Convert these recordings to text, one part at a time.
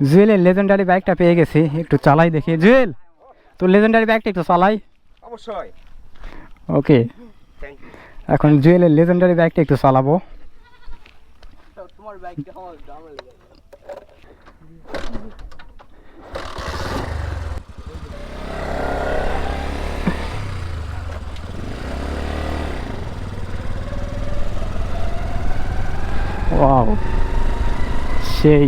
জুয়েলের legendary বাইকটা পেয়ে গেছি, একটু চালাই দেখি। জুয়েল, তোর লেজেন্ডারি বাইকটা একটু চালাই। অবশ্যই। ওকে, থ্যাংক ইউ। এখন জুয়েলের লেজেন্ডারি বাইকটা একটু চালাবো। তোমার বাইকটা আমার দামে লেগে ওয়াও, সেই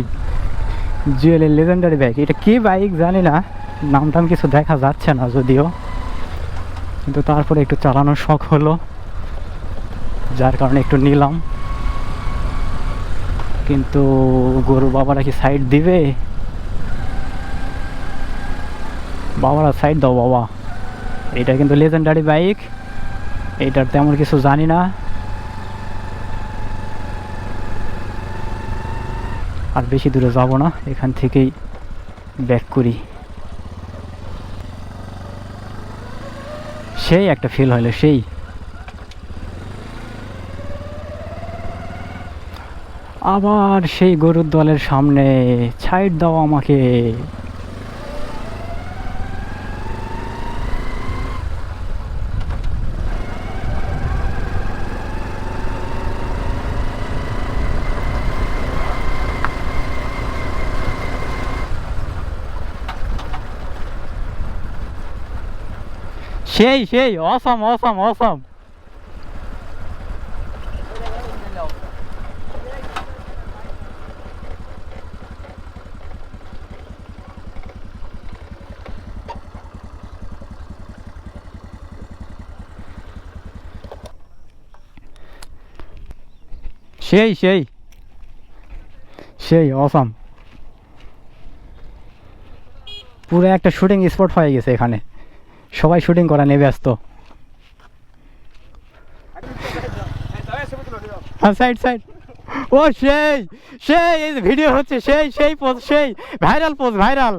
জুয়েলের লেজেন্ডারি বাইক। এটা কি বাইক জানি না, নামটাম কিছু দেখা যাচ্ছে না যদিও, কিন্তু তারপরে একটু চালানোর শখ হলো, যার কারণে একটু নিলাম। কিন্তু গরুর বাবারা কি সাইড দিবে? বাবারা সাইড দাও বাবা। এটা কিন্তু লেজেন্ডারি বাইক, এইটার তেমন কিছু জানি না। আর বেশি দূরে যাব না, এখান থেকেই ব্যাক করি। সেই একটা ফিল হলো, সেই আবার সেই গরুর দলের সামনে। সাইড দাও আমাকে। সেই সেই অসম অসম অসম। সেই সেই সেই অসম। পুরো একটা শুটিং স্পট হয়ে গেছে এখানে, সবাই শুটিং করা নিয়ে ব্যস্ত। Side side. ও সেই সেই ভিডিও হচ্ছে, সেই সেই পোজ, সেই ভাইরাল পোজ, ভাইরাল।